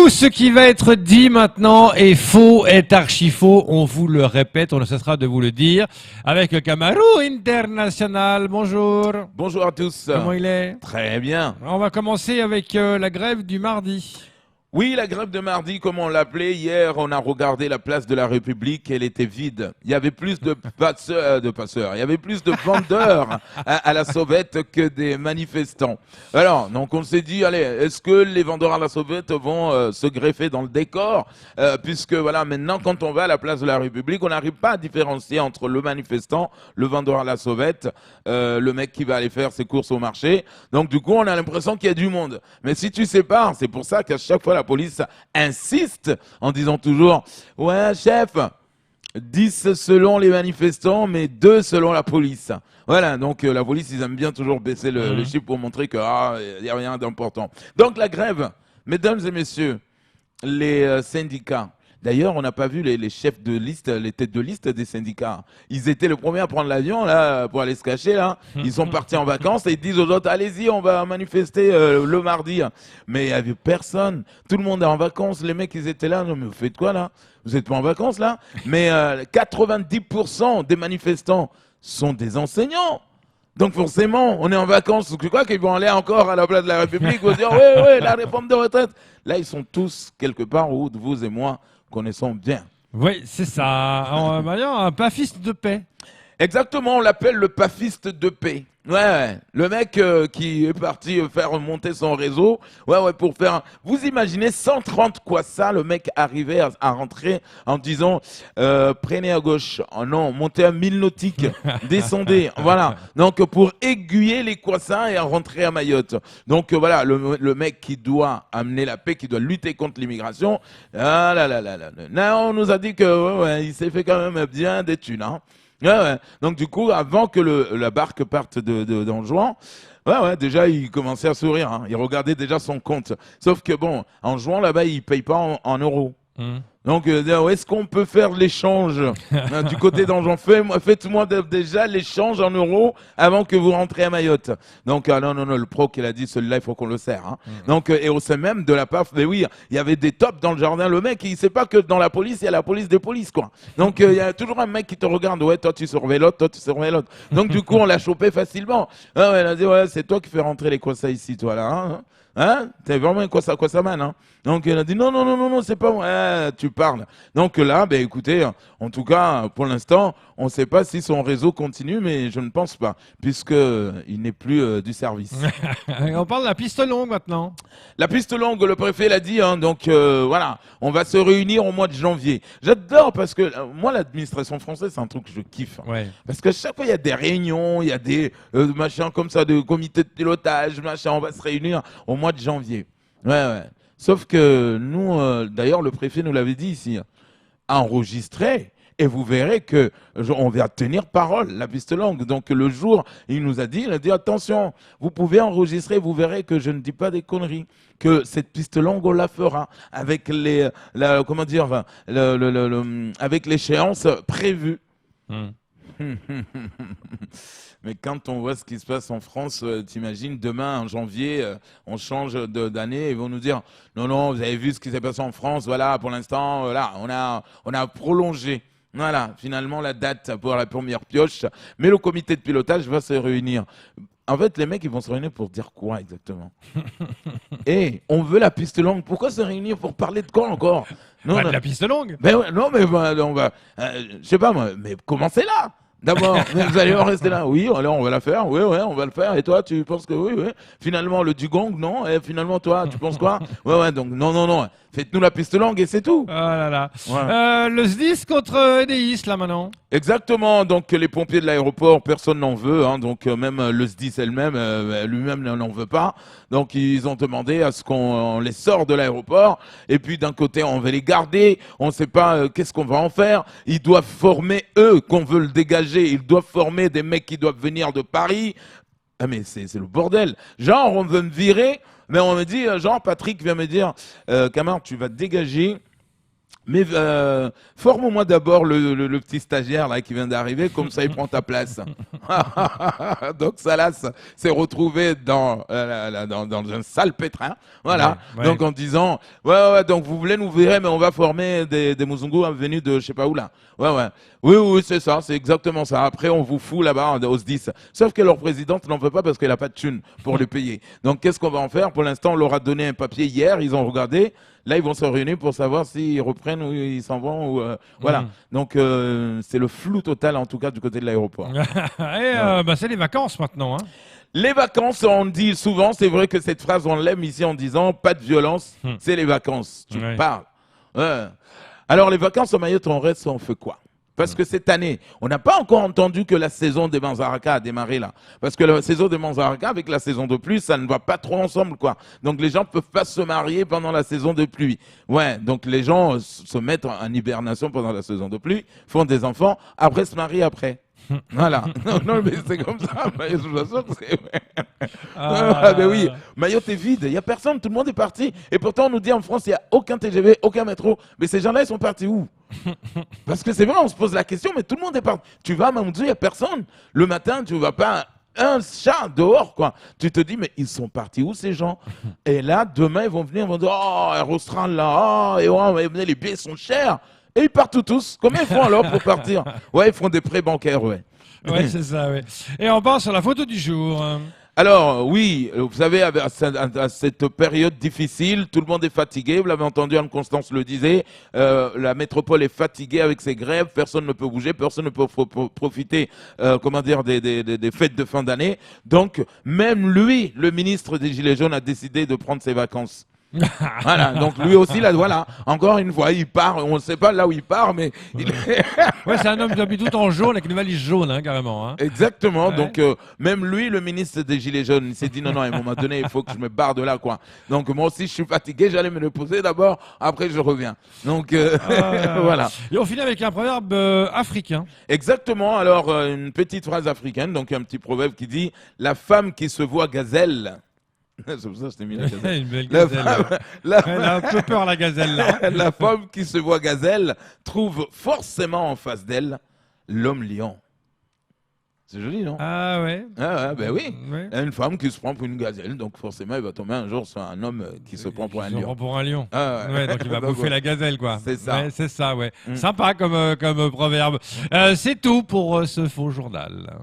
Tout ce qui va être dit maintenant est faux, est archi faux. On vous le répète, on ne cessera de vous le dire. Avec le Camaro International, bonjour. Bonjour à tous. Comment il est? Très bien. On va commencer avec la grève du mardi. Oui, la grève de mardi, comme on l'appelait, hier, on a regardé la place de la République, elle était vide. Il y avait plus de passeurs, il y avait plus de vendeurs à la sauvette que des manifestants. Alors, donc on s'est dit, allez, est-ce que les vendeurs à la sauvette vont se greffer dans le décor puisque voilà, maintenant, quand on va à la place de la République, on n'arrive pas à différencier entre le manifestant, le vendeur à la sauvette, le mec qui va aller faire ses courses au marché. Donc du coup, on a l'impression qu'il y a du monde. Mais si tu sépares, c'est pour ça qu'à chaque fois, la police insiste en disant toujours « Ouais, chef, 10 selon les manifestants, mais 2 selon la police. » Voilà, donc la police, ils aiment bien toujours baisser le chiffre pour montrer qu'il n'y a rien d'important. Donc la grève, mesdames et messieurs, les syndicats. D'ailleurs, on n'a pas vu les chefs de liste, les têtes de liste des syndicats. Ils étaient les premiers à prendre l'avion là pour aller se cacher là. Ils sont partis en vacances et ils disent aux autres allez-y, on va manifester le mardi. Mais il n'y avait personne. Tout le monde est en vacances. Les mecs, ils étaient là. Non, mais vous faites quoi là? Vous n'êtes pas en vacances là? Mais 90% des manifestants sont des enseignants. Donc forcément, on est en vacances. Je crois qu'ils vont aller encore à la place de la République pour dire oui, la réforme de retraite. Là, ils sont tous quelque part où vous et moi connaissons bien. Oui, c'est ça. Un pafiste de paix. Exactement, on l'appelle le pafiste de paix. Ouais, le mec qui est parti faire monter son réseau, pour faire... Vous imaginez 130 quoi ça, le mec arrivait à rentrer en disant prenez à gauche, oh non, montez à 1000 nautiques, descendez, voilà. Donc pour aiguiller les croissants et rentrer à Mayotte. Donc voilà, le mec qui doit amener la paix, qui doit lutter contre l'immigration, là, on nous a dit que il s'est fait quand même bien des thunes, hein. Ouais. Donc du coup, avant que la barque parte d'Anjouan, déjà il commençait à sourire, hein. Il regardait déjà son compte. Sauf que bon, Anjouan là-bas, il paye pas en euros. Donc, est-ce qu'on peut faire l'échange du côté d'Anjouan? Faites-moi déjà l'échange en euros avant que vous rentrez à Mayotte. Donc, non, le pro qu'il a dit, celui-là, il faut qu'on le serre. Hein. Donc, et au sein même de la PAF, mais oui, il y avait des tops dans le jardin. Le mec, il sait pas que dans la police, il y a la police des polices, quoi. Donc, il y a toujours un mec qui te regarde. Ouais, toi, tu surveilles l'autre, toi, tu surveilles l'autre. Donc, du coup, on l'a chopé facilement. Il a dit, ouais, c'est toi qui fais rentrer les quoi ça ici, toi, là. Hein? T'es vraiment un quoi ça man, hein? Donc il a dit non, c'est pas moi. Tu parles. Donc là, écoutez, en tout cas, pour l'instant, on ne sait pas si son réseau continue, mais je ne pense pas, puisque il n'est plus du service. On parle de la piste longue maintenant. La piste longue, le préfet l'a dit, hein, donc voilà, on va se réunir au mois de janvier. J'adore parce que moi, l'administration française, c'est un truc que je kiffe. Hein. Ouais. Parce que chaque fois, il y a des réunions, il y a des machins comme ça, de comités de pilotage, machin, on va se réunir au mois de janvier. Ouais. Sauf que nous, d'ailleurs, le préfet nous l'avait dit ici, enregistré. Et vous verrez que on va tenir parole, la piste longue. Donc le jour, il a dit attention, vous pouvez enregistrer, vous verrez que je ne dis pas des conneries, que cette piste longue on la fera avec avec l'échéance prévue. Mais quand on voit ce qui se passe en France, t'imagines, demain, en janvier, on change d'année et ils vont nous dire non, vous avez vu ce qui s'est passé en France, voilà, pour l'instant, voilà, on a prolongé. Voilà, finalement, la date pour la première pioche. Mais le comité de pilotage va se réunir. En fait, les mecs, ils vont se réunir pour dire quoi exactement? On veut la piste longue. Pourquoi se réunir pour parler de quoi encore? Non, de la piste longue. On va, je sais pas moi, mais commencez là. D'abord, vous allez en rester là. Oui, alors on va la faire. Oui, on va le faire. Et toi, tu penses que oui. Finalement, le dugong, non. Et finalement, toi, tu penses quoi? Donc non. Faites-nous la piste longue et c'est tout. Ah là là. Ouais. Le SDIS contre EDIS, là, maintenant. Exactement. Donc, les pompiers de l'aéroport, personne n'en veut. Hein. Donc, même le SDIS lui-même n'en veut pas. Donc, ils ont demandé à ce qu'on les sorte de l'aéroport. Et puis, d'un côté, on veut les garder. On ne sait pas qu'est-ce qu'on va en faire. Ils doivent former, eux, qu'on veut le dégager. Ils doivent former des mecs qui doivent venir de Paris. Ah, mais c'est le bordel. Genre, on veut me virer. Mais on me dit, Patrick vient me dire, Camar, tu vas te dégager Mais forme-moi d'abord le petit stagiaire là qui vient d'arriver, comme ça il prend ta place. Donc Salas s'est retrouvé dans un sale pétrin, voilà. Ouais. Donc en disant, ouais, donc vous voulez nous virer, mais on va former des Muzungu venus de je sais pas où là. Ouais. Oui, c'est ça, c'est exactement ça. Après on vous fout là-bas au SDIS. Sauf que leur présidente n'en veut pas parce qu'elle a pas de thune pour les payer. Donc qu'est-ce qu'on va en faire? Pour l'instant, on leur a donné un papier hier, ils ont regardé. Là, ils vont se réunir pour savoir s'ils reprennent ou ils s'en vont. Ou, voilà. Donc, c'est le flou total, en tout cas, du côté de l'aéroport. C'est les vacances maintenant. Hein. Les vacances, on dit souvent, c'est vrai que cette phrase, on l'aime ici en disant pas de violence, c'est les vacances. Tu parles. Ouais. Alors, les vacances au Mayotte, on reste, on fait quoi? Parce que cette année, on n'a pas encore entendu que la saison des Manzaraka a démarré là. Parce que la saison des Manzaraka avec la saison de pluie, ça ne va pas trop ensemble, quoi. Donc les gens ne peuvent pas se marier pendant la saison de pluie. Ouais, donc les gens se mettent en hibernation pendant la saison de pluie, font des enfants, après se marient après. Voilà. Non, mais c'est comme ça. Je vous assure que c'est... Ben oui, Mayotte est vide, il n'y a personne, tout le monde est parti. Et pourtant, on nous dit en France, il n'y a aucun TGV, aucun métro. Mais ces gens-là, ils sont partis où? Parce que c'est vrai, on se pose la question, mais tout le monde est parti. Tu vas à Mamoudzou, il n'y a personne. Le matin, tu ne vas pas un chat dehors, quoi. Tu te dis, mais ils sont partis où ces gens? Et là, demain, ils vont venir, ils vont dire, oh, Aerostral là, les billets sont chers. Et ils partent tous. Combien ils font alors pour partir? Ouais, ils font des prêts bancaires, ouais. Ouais, c'est ça, ouais. Et on passe à la photo du jour. Alors, oui, vous savez, à cette période difficile, tout le monde est fatigué. Vous l'avez entendu, Anne-Constance le disait. La métropole est fatiguée avec ses grèves. Personne ne peut bouger, personne ne peut profiter, des fêtes de fin d'année. Donc, même lui, le ministre des Gilets jaunes, a décidé de prendre ses vacances. Voilà, donc lui aussi, là, voilà, encore une fois, il part, on ne sait pas là où il part, mais... Ouais, c'est un homme qui habite tout en jaune, avec une valise jaune, hein, carrément. Hein. Exactement, ouais. Donc même lui, le ministre des Gilets jaunes, il s'est dit non, à un moment donné, il faut que je me barre de là, quoi. Donc moi aussi, je suis fatigué, j'allais me reposer d'abord, après je reviens. Donc voilà. Et on finit avec un proverbe africain. Exactement, alors une petite phrase africaine, donc un petit proverbe qui dit « La femme qui se voit gazelle ». C'est pour ça que je t'ai mis la gazelle. Une belle gazelle. Elle a un peu peur, la gazelle, là. La femme qui se voit gazelle trouve forcément en face d'elle l'homme lion. C'est joli, non? Ah ouais. Ben oui. Ouais. Une femme qui se prend pour une gazelle, donc forcément, il va tomber un jour sur un homme qui se prend pour un lion. Se prend pour un lion. Ah ouais. Ouais, donc il va bouffer la gazelle, quoi. C'est ça. Ouais, c'est ça, ouais. Sympa comme proverbe. C'est tout pour ce faux journal.